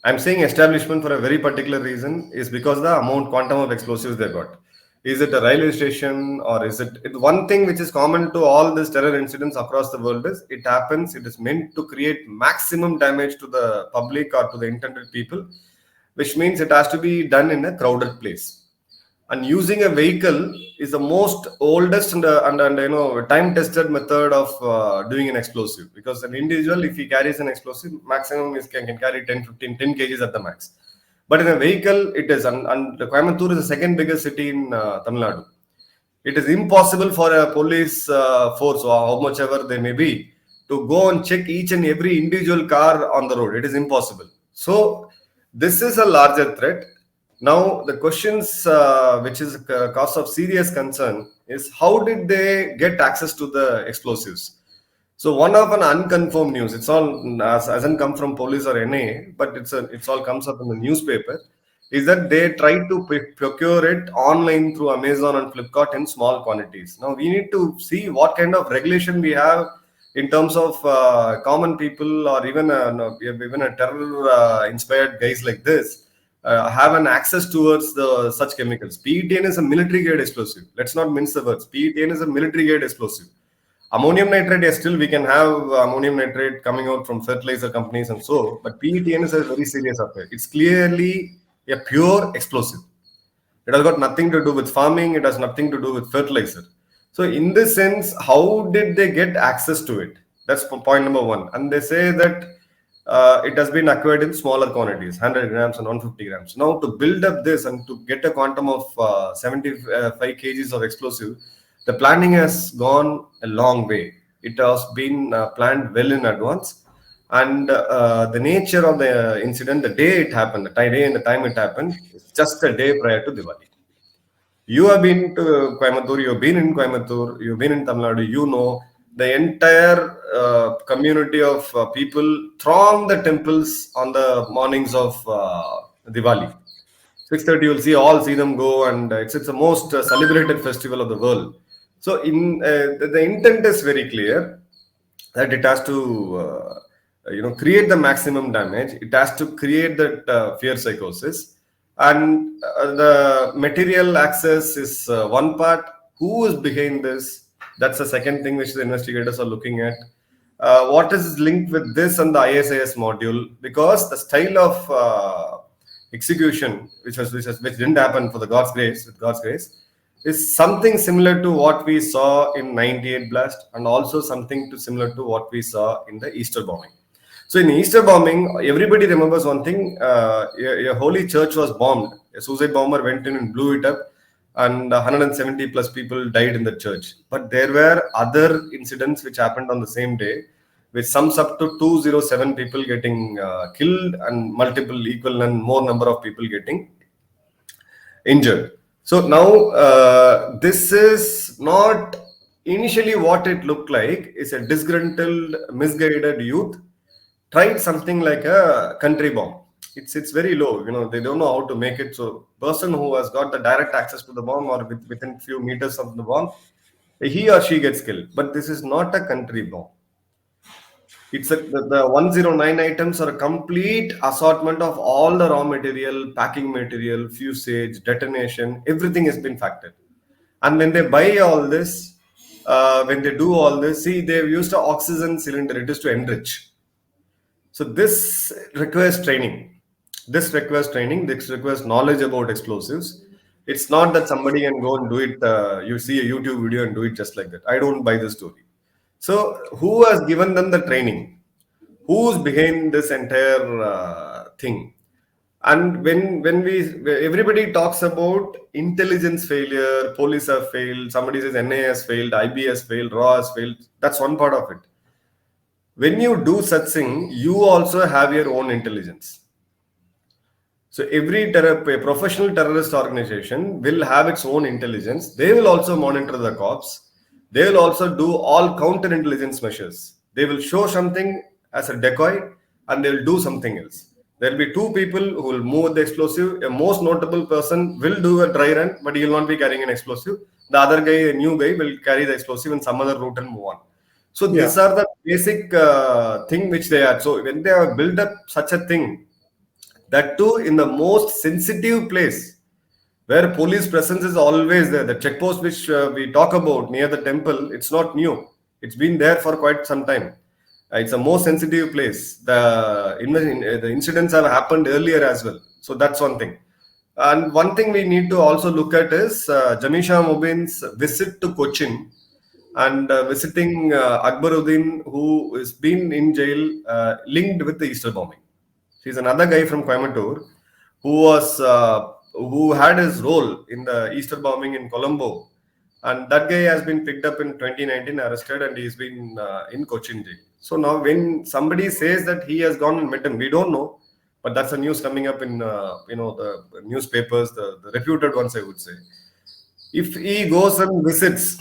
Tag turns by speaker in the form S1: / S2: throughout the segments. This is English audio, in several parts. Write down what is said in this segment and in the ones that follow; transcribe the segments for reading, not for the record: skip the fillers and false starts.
S1: I'm saying establishment for a very particular reason is because the quantum of explosives they got. Is it a railway station or is it one thing which is common to all these terror incidents across the world is it happens, it is meant to create maximum damage to the public or to the intended people, which means it has to be done in a crowded place. And using a vehicle is the most oldest and time tested method of doing an explosive, because an individual, if he carries an explosive, maximum is can carry 10 15 10 kgs at the max. But in a vehicle it is, and Coimbatore is the second biggest city in Tamil Nadu. It is impossible for a police force, or how much ever they may be, to go and check each and every individual car on the road. It is impossible. So this is a larger threat. Now the questions which is a cause of serious concern is how did they get access to the explosives. So one of an unconfirmed news, it's all hasn't come from police or NA, but it's all comes up in the newspaper, is that they try to procure it online through Amazon and Flipkart in small quantities. Now we need to see what kind of regulation we have in terms of common people, or even a terror inspired guys like this have an access towards such chemicals. PETN is a military grade explosive. Let's not mince the words. PETN is a military grade explosive. Ammonium nitrate, yes, still we can have ammonium nitrate coming out from fertilizer companies and so, but PETN is a very serious affair. It's clearly a pure explosive. It has got nothing to do with farming. It has nothing to do with fertilizer. So in this sense, how did they get access to it? That's point number one. And they say that it has been acquired in smaller quantities, 100 grams and 150 grams. Now to build up this and to get a quantum of 75 kgs of explosive, the planning has gone a long way. It has been planned well in advance. And the nature of the incident, the day it happened, the day and the time it happened, is just a day prior to Diwali. You have been to Coimbatore, you have been in Coimbatore, you have been in Tamil Nadu, you know, the entire community of people throng the temples on the mornings of Diwali. 6:30, you will see them go, and it's the most celebrated festival of the world. So the intent is very clear that it has to create the maximum damage. It has to create that fear psychosis, and the material access is one part. Who is behind this? That's the second thing which the investigators are looking at. What is linked with this and the ISIS module? Because the style of execution, which didn't happen for the God's grace, is something similar to what we saw in 98 blast, and also something similar to what we saw in the Easter bombing. So in Easter bombing, everybody remembers one thing: a holy church was bombed. A suicide bomber went in and blew it up, and 170 plus people died in the church. But there were other incidents which happened on the same day, which sums up to 207 people getting killed and multiple equal and more number of people getting injured. So now this is not initially what it looked like. Is a disgruntled, misguided youth tried something like a country bomb. It's very low, they don't know how to make it. So person who has got the direct access to the bomb, or within few meters of the bomb, he or she gets killed. But this is not a country bomb. It's the 109 items are a complete assortment of all the raw material, packing material, fusage, detonation, everything has been factored. And when they buy all this, when they do all this, see, they've used an oxygen cylinder. It is to enrich. So this requires training. This requires knowledge about explosives. It's not that somebody can go and do it. You see a YouTube video and do it just like that. I don't buy the story. So who has given them the training? Who's behind this entire thing? And when everybody talks about intelligence failure, police have failed, somebody says NA has failed, IB has failed, RAW has failed. That's one part of it. When you do such thing, you also have your own intelligence. So every professional terrorist organization will have its own intelligence. They will also monitor the cops. They will also do all counterintelligence measures. They will show something as a decoy, and they will do something else. There will be two people who will move the explosive. A most notable person will do a dry run, but he will not be carrying an explosive. The other guy, a new guy, will carry the explosive in some other route and move on. So these are the basic thing which they are. So when they have built up such a thing, That too in the most sensitive place where police presence is always there. The checkpost which we talk about near the temple, it's not new. It's been there for quite some time. It's a more sensitive place. The incidents have happened earlier as well. So that's one thing. And one thing we need to also look at is Jamisha Mubin's visit to Cochin and visiting Akbaruddin, who has been in jail linked with the Easter bombing. He's another guy from Coimbatore who had his role in the Easter bombing in Colombo, and that guy has been picked up in 2019, arrested, and he's been in Cochin jail. So now, when somebody says that he has gone and met him, we don't know, but that's a news coming up in the newspapers, the reputed ones, I would say. If he goes and visits,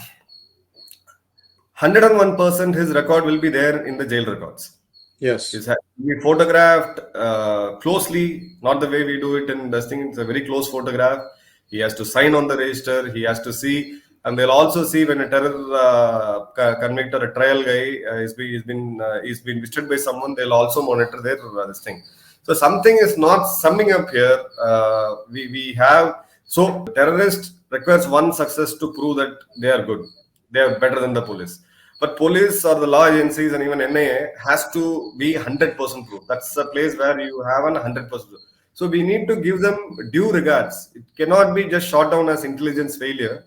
S1: 101% his record will be there in the jail records.
S2: Yes.
S1: It's be photographed closely, not the way we do it in this thing. It's a very close photograph. He has to sign on the register. He has to see, and they'll also see when a terror convict or a trial guy he's been visited by someone. They'll also monitor their this thing. So something is not summing up here. We have terrorist requires one success to prove that they are good. They are better than the police. But police or the law agencies and even NIA has to be 100% proof. That's the place where you have 100% proof. So we need to give them due regards. It cannot be just shot down as intelligence failure.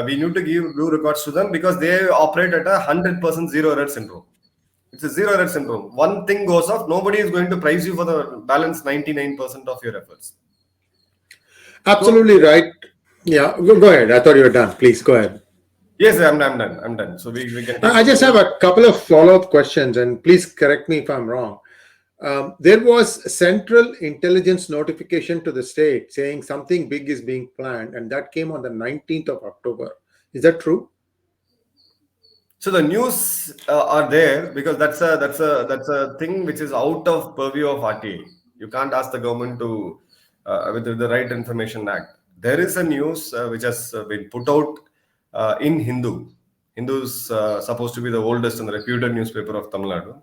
S1: We need to give due regards to them because they operate at a 100% zero error syndrome. It's a zero error syndrome. One thing goes off, nobody is going to praise you for the balance 99% of your efforts.
S2: Absolutely right. Yeah, go ahead. I thought you were done. Please go ahead.
S1: Yes, I'm done. So we can.
S2: I just have a couple of follow-up questions, and please correct me if I'm wrong. There was central intelligence notification to the state saying something big is being planned, and that came on the 19th of October. Is that true?
S1: So the news are there because that's a thing which is out of purview of RTA. You can't ask the government to with the Right Information Act. There is a news which has been put out in Hindu. Hindu is supposed to be the oldest and reputed newspaper of Tamil Nadu.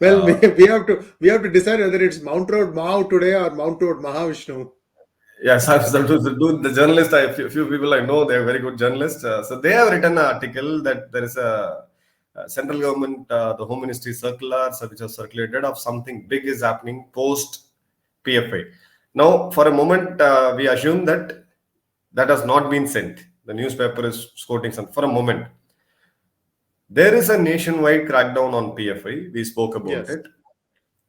S2: Well, we have to decide whether it's Mount Road Mahav today or Mount Road Mahavishnu.
S1: Yes, the journalist, a few people I know, they're very good journalists. So they have written an article that there is a central government, the Home Ministry circular, which has circulated of something big is happening post PFI. Now, for a moment, we assume that has not been sent. The newspaper is quoting something for a moment. There is a nationwide crackdown on PFI. We spoke about it.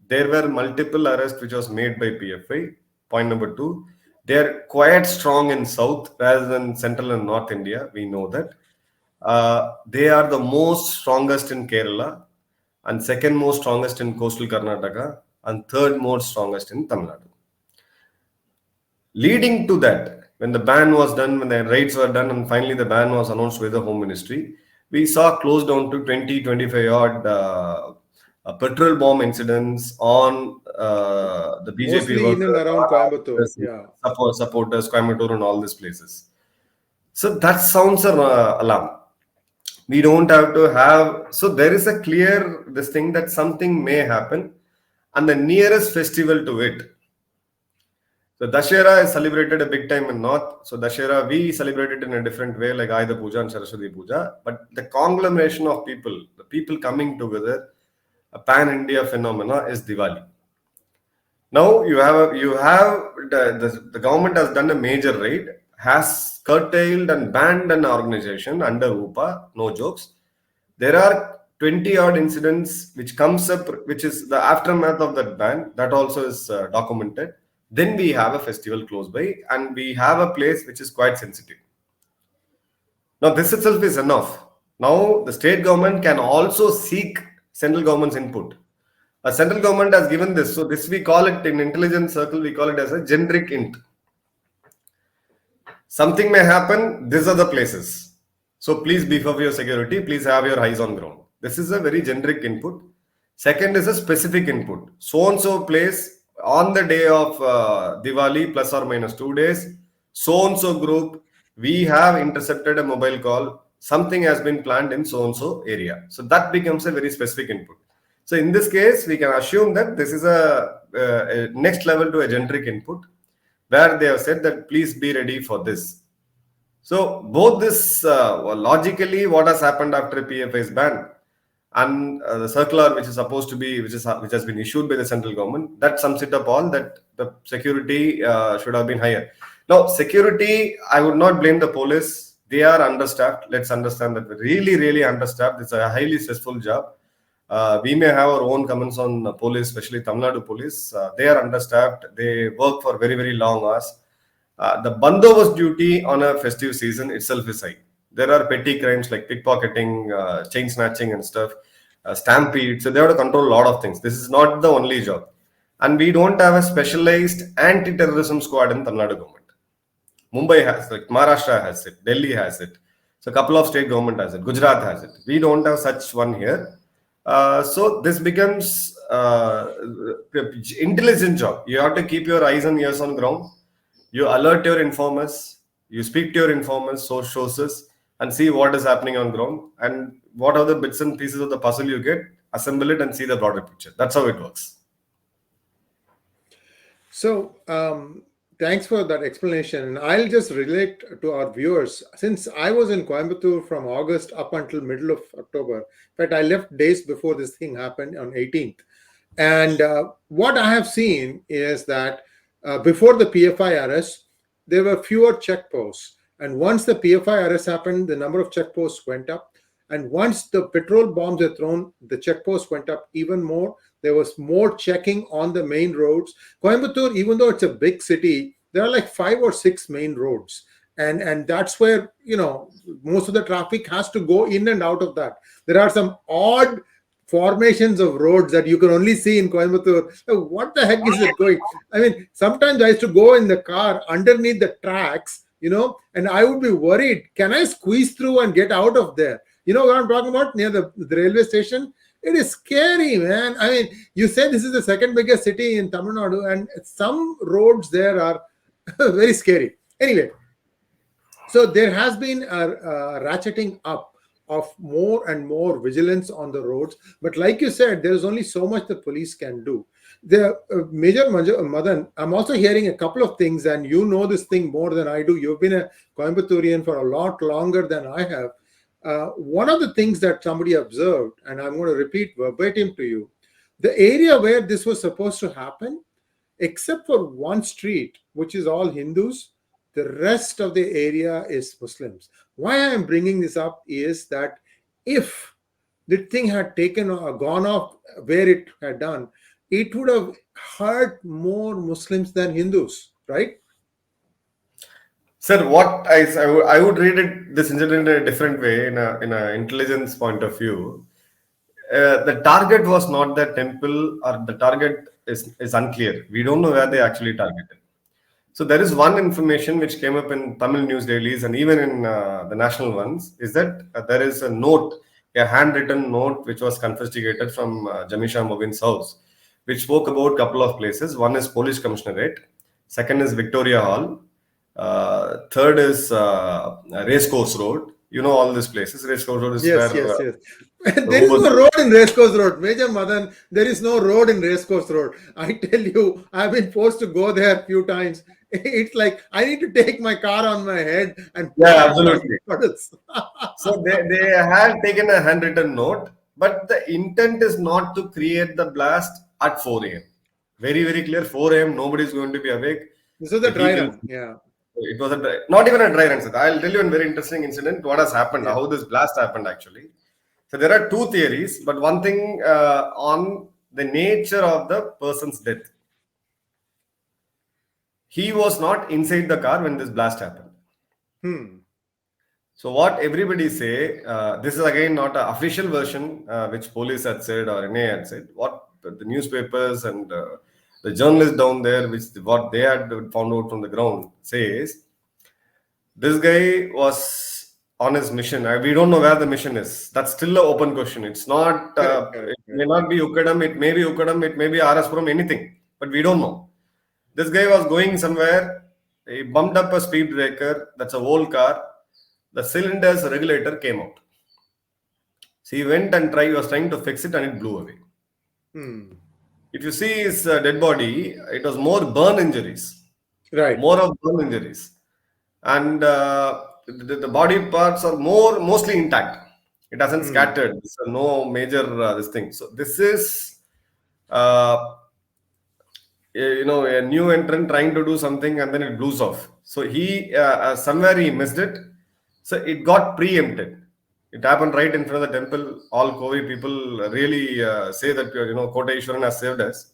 S1: There were multiple arrests which was made by PFI. Point number 2. They're quite strong in South rather than Central and North India. We know that. They are the most strongest in Kerala and second most strongest in coastal Karnataka and third most strongest in Tamil Nadu. Leading to that, when the ban was done, when the raids were done, and finally the ban was announced by the Home Ministry, we saw close down to 20-25 odd petrol bomb incidents on the BJP
S2: mostly in and around Coimbatore,
S1: supporters, Coimbatore and all these places. So that sounds an alarm. We don't have to have. So there is a clear this thing that something may happen, and the nearest festival to it. So Dussehra is celebrated a big time in North. So Dussehra, we celebrate it in a different way, like Ayudha Puja and Saraswati Puja. But the conglomeration of people, the people coming together, a pan-India phenomena is Diwali. Now you have the government has done a major raid, has curtailed and banned an organization under UPA. No jokes. There are 20 odd incidents which comes up, which is the aftermath of that ban. That also is documented. Then we have a festival close by and we have a place which is quite sensitive. Now this itself is enough. Now the state government can also seek central government's input. A central government has given this. So this we call it in intelligence circle, we call it as a generic int. Something may happen, these are the places. So please beef up your security, please have your eyes on ground. This is a very generic input. Second is a specific input. So-and-so place on the day of Diwali plus or minus 2 days, so-and-so group, we have intercepted a mobile call. Something has been planned in so-and-so area. So that becomes a very specific input. So in this case, we can assume that this is a next level to a generic input where they have said that please be ready for this. So both this logically what has happened after PFI's ban and the circular which is supposed to be which has been issued by the central government, that sums it up all, that the security should have been higher. Now security, I would not blame the police. They are understaffed. Let's understand that, really understaffed. It's a highly stressful job. We may have our own comments on police, especially Tamil Nadu police. They are understaffed. They work for very long hours. The bandobast duty on a festive season itself is high. There are petty crimes like pickpocketing, chain snatching and stuff, stampede. So they have to control a lot of things. This is not the only job. And we don't have a specialized anti-terrorism squad in Tamil Nadu government. Mumbai has it, Maharashtra has it, Delhi has it. So a couple of state government has it, Gujarat has it. We don't have such one here. So this becomes intelligent job. You have to keep your eyes and ears on ground. You alert your informers, you speak to your informers, sources, and see what is happening on ground, and what are the bits and pieces of the puzzle you get, assemble it and see the broader picture. That's how it works.
S2: So thanks for that explanation. I'll just relate to our viewers. Since I was in Coimbatore from August up until middle of October, in fact, I left days before this thing happened on 18th. And what I have seen is that before the PFI arrest, there were fewer checkposts. And once the PFI arrest happened, the number of checkposts went up. And once the petrol bombs were thrown, the checkposts went up even more. There was more checking on the main roads. Coimbatore, even though it's a big city, there are like 5 or 6 main roads. And that's where, most of the traffic has to go in and out of that. There are some odd formations of roads that you can only see in Coimbatore. What the heck is it going? I mean, sometimes I used to go in the car underneath the tracks, and I would be worried, can I squeeze through and get out of there? You know what I'm talking about? Near the railway station? It is scary, man. I mean, you say this is the second biggest city in Tamil Nadu, and some roads there are very scary. Anyway, so there has been a ratcheting up of more and more vigilance on the roads. But like you said, there is only so much the police can do. The Major Madhan, I'm also hearing a couple of things, and you know this thing more than I do. You've been a Coimbaturian for a lot longer than I have. One of the things that somebody observed, and I'm going to repeat verbatim to you, the area where this was supposed to happen, except for one street, which is all Hindus, the rest of the area is Muslims. Why I am bringing this up is that if the thing had gone off where it had done, it would have hurt more Muslims than Hindus, right?
S1: Sir, what I would read this incident in a different way, in a intelligence point of view. The target was not the temple, or the target is unclear. We don't know where they actually targeted. So there is one information which came up in Tamil news dailies and even in the national ones, is that there is a note, a handwritten note which was confiscated from Jamisha Mubin's house, which spoke about a couple of places. One is Police Commissionerate, second is Victoria Hall, third is Racecourse Road. You know all these places. Racecourse Road is
S2: yes.
S1: where
S2: There is no road in Racecourse Road. Major Madhan, there is no road in Racecourse Road. I tell you, I've been forced to go there a few times. It's like I need to take my car on my head and
S1: absolutely. So they had taken a handwritten note, but the intent is not to create the blast at 4 a.m. Very clear. 4 a.m. Nobody is going to be awake.
S2: This was a dry run. Yeah.
S1: It was not even a dry run. Sir. I'll tell you a very interesting incident. What has happened? How this blast happened actually. So there are two theories, but one thing on the nature of the person's death. He was not inside the car when this blast happened. So what everybody say, this is again not an official version which police had said or NA had said. What the newspapers and the journalists down there, what they had found out from the ground, says this guy was on his mission. We don't know where the mission is. That's still an open question. It's not. It may not be Ukkadam. It may be Ukkadam. It may be RS-puram. Anything, but we don't know. This guy was going somewhere. He bumped up a speed breaker. That's an old car. The cylinder's regulator came out. So he went and was trying to fix it, and it blew away. if you see his dead body, it was more burn injuries,
S2: Right.
S1: more of burn injuries, and the body parts are mostly intact. It hasn't
S2: Hmm.
S1: scattered. So no major this thing. So this is uh, a new entrant trying to do something and then it blows off. So he somewhere he missed it. So it got preempted. It happened right in front of the temple. All Kovai people really say that 𝙒𝙧𝙤𝙪𝙤 has saved us.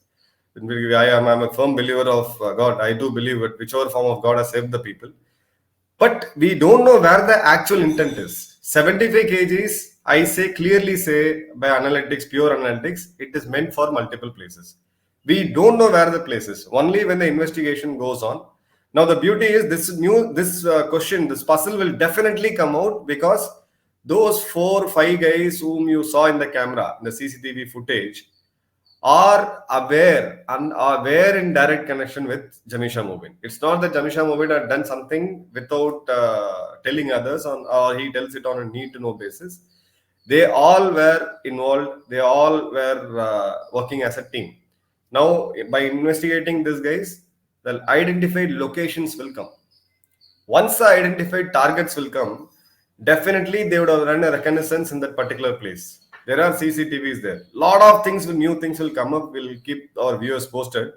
S1: I'm a firm believer of God. I do believe it. Whichever form of God has saved the people. But we don't know where the actual intent is. 75 kgs, I say clearly say by analytics, pure analytics, it is meant for multiple places. We don't know where the place is. Only when the investigation goes on. Now the beauty is this question, this puzzle will definitely come out because those 4 5 guys whom you saw in the camera, in the CCTV footage, are aware and are aware in direct connection with Jamisha Mubin. It's not that Jamisha Mubin had done something without telling others or he tells it on a need to know basis. They all were involved. They all were working as a team. Now, by investigating these guys, the identified locations will come. Once the identified targets will come, definitely they would have run a reconnaissance in that particular place. There are CCTVs there. Lot of things, new things will come up. We'll keep our viewers posted.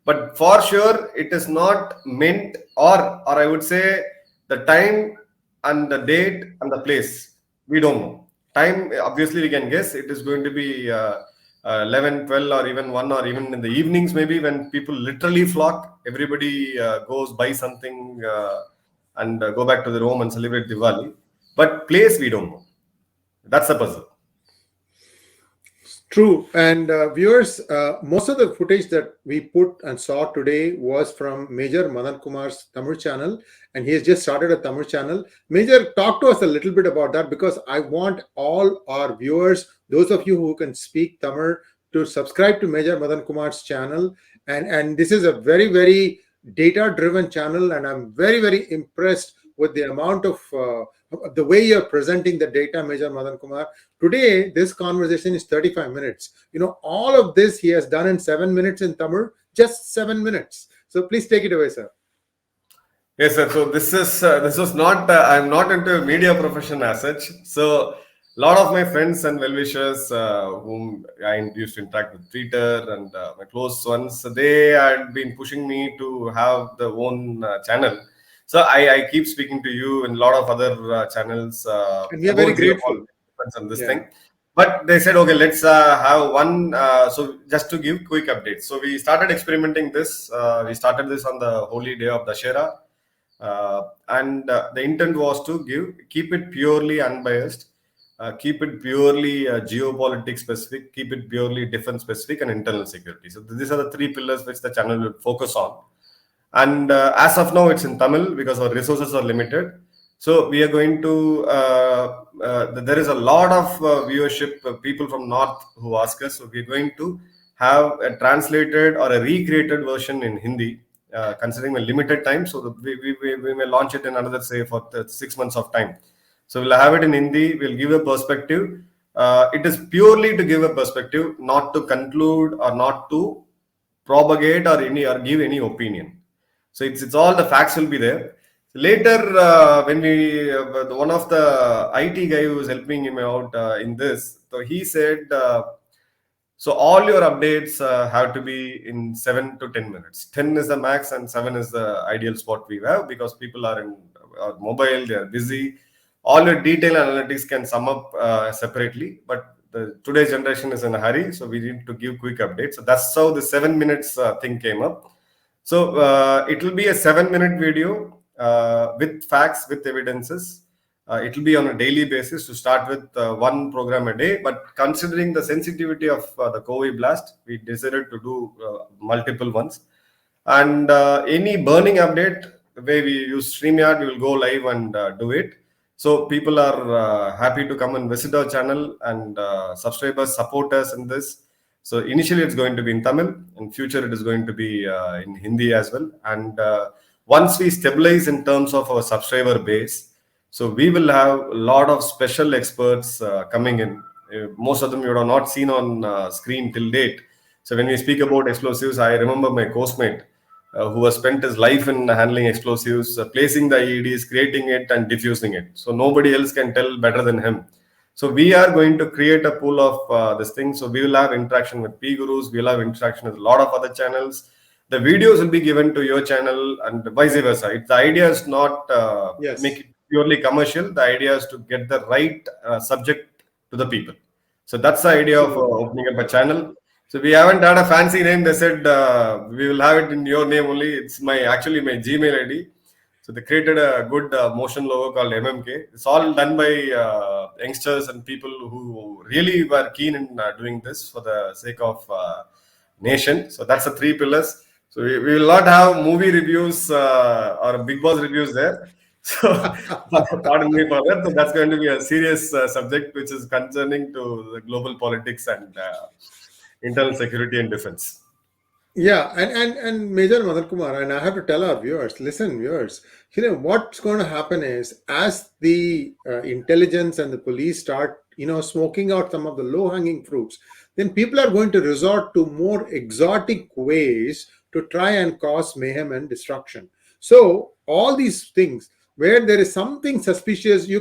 S1: But for sure, it is not meant, or I would say, the time and the date and the place. We don't know. Time, obviously, we can guess. It is going to be 11, 12, or even 1, or even in the evenings, maybe when people literally flock. Everybody goes buy something. And go back to their home and celebrate Diwali. But place we don't know. That's the puzzle.
S2: True. And viewers, most of the footage that we put and saw today was from Major Madan Kumar's Tamil channel, and he has just started a Tamil channel. Major, talk to us a little bit about that, because I want all our viewers, those of you who can speak Tamil, to subscribe to Major Madan Kumar's channel. And this is a very, very data-driven channel, and I'm very, very impressed with the amount of the way you're presenting the data, Major Madan Kumar. Today, this conversation is 35 minutes. All of this he has done in 7 minutes in Tamil, just 7 minutes. So please take it away, sir.
S1: Yes, sir. So this was not. I'm not into media profession as such. So a lot of my friends and well-wishers whom I used to interact with Twitter and my close ones, they had been pushing me to have the own channel. So I keep speaking to you and a lot of other channels
S2: And we are very
S1: about
S2: grateful.
S1: on this
S2: Yeah.
S1: thing. But they said, okay, let's have one. So just to give quick updates. So we started experimenting this. We started this on the holy day of 𝙤𝙤. And the intent was to keep it purely unbiased, keep it purely geopolitics specific, keep it purely defense specific and internal security. So these are the 3 pillars which the channel will focus on. And as of now, it's in Tamil because our resources are limited. So we are going to, there is a lot of viewership, people from North who ask us. So we're going to have a translated or a recreated version in Hindi, considering a limited time. So we may launch it in another, say, for 6 months of time. So we'll have it in Hindi. We'll give a perspective. It is purely to give a perspective, not to conclude or not to propagate or give any opinion. So it's all the facts will be there. Later, when one of the IT guy who was helping him out in this, so he said, so all your updates have to be in 7 to 10 minutes. 10 is the max and 7 is the ideal spot we have because people are in mobile, they are busy. All your detailed analytics can sum up separately, but today's generation is in a hurry, so we need to give quick updates. So that's how the 7 minutes thing came up. So it will be a 7-minute video with facts, with evidences. It will be on a daily basis to start with one program a day. But considering the sensitivity of the Kovai blast, we decided to do multiple ones. And any burning update, the way we use StreamYard, we will go live and do it. So people are happy to come and visit our channel and subscribers support us in this. So initially it's going to be in Tamil. In future it is going to be in Hindi as well. And once we stabilize in terms of our subscriber base, so we will have a lot of special experts coming in. Most of them you have not seen on screen till date. So when we speak about explosives, I remember my coursemate who has spent his life in handling explosives, placing the IEDs, creating it, and diffusing it. So nobody else can tell better than him. So we are going to create a pool of this thing. So we will have interaction with PGurus, we will have interaction with a lot of other channels. The videos will be given to your channel and vice versa. The idea is not
S2: Yes.
S1: make it purely commercial. The idea is to get the right subject to the people. So that's the idea of
S2: Absolutely.
S1: opening up a channel. So we haven't had a fancy name. They said we will have it in your name only. It's actually my Gmail ID. So they created a good motion logo called MMK. It's all done by youngsters and people who really were keen in doing this for the sake of nation. So that's the three pillars. So we will not have movie reviews or Big Boss reviews there. So pardon me for that. So that's going to be a serious subject which is concerning to the global politics and internal security and defense.
S2: Yeah, and Major Madan Kumar, and I have to tell our viewers, listen, viewers, what's going to happen is as the intelligence and the police start, smoking out some of the low-hanging fruits, then people are going to resort to more exotic ways to try and cause mayhem and destruction. So all these things where there is something suspicious, you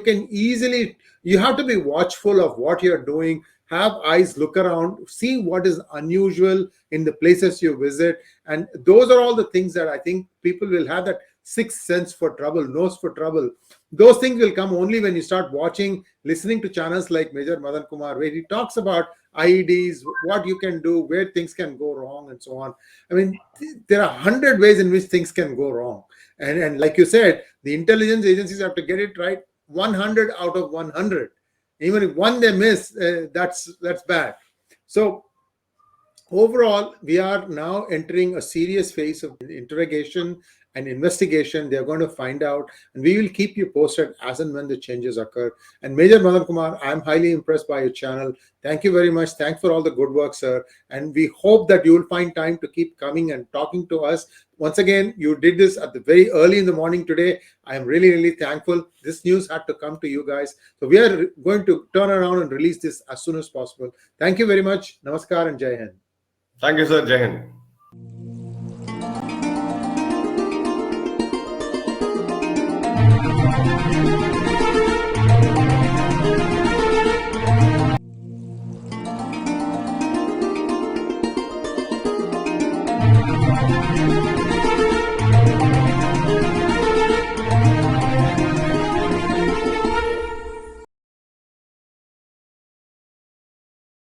S2: have to be watchful of what you're doing, have eyes look around, see what is unusual in the places you visit. And those are all the things that I think people will have that sixth sense for trouble, nose for trouble. Those things will come only when you start watching, listening to channels like Major Madan Kumar, where he talks about IEDs, what you can do, where things can go wrong, and so on. I mean, there are 100 ways in which things can go wrong. And like you said, the intelligence agencies have to get it right 100 out of 100. Even if one they miss, that's bad. So overall, we are now entering a serious phase of interrogation and investigation. They're going to find out, and we will keep you posted as and when the changes occur. And Major Madan Kumar, I'm highly impressed by your channel. Thank you very much. Thanks for all the good work, sir. And we hope that you will find time to keep coming and talking to us. Once again, you did this at the very early in the morning today. I am really, really thankful. This news had to come to you guys. So we are going to turn around and release this as soon as possible. Thank you very much. Namaskar and Jai Hind.
S1: Thank you, sir. Jai Hind.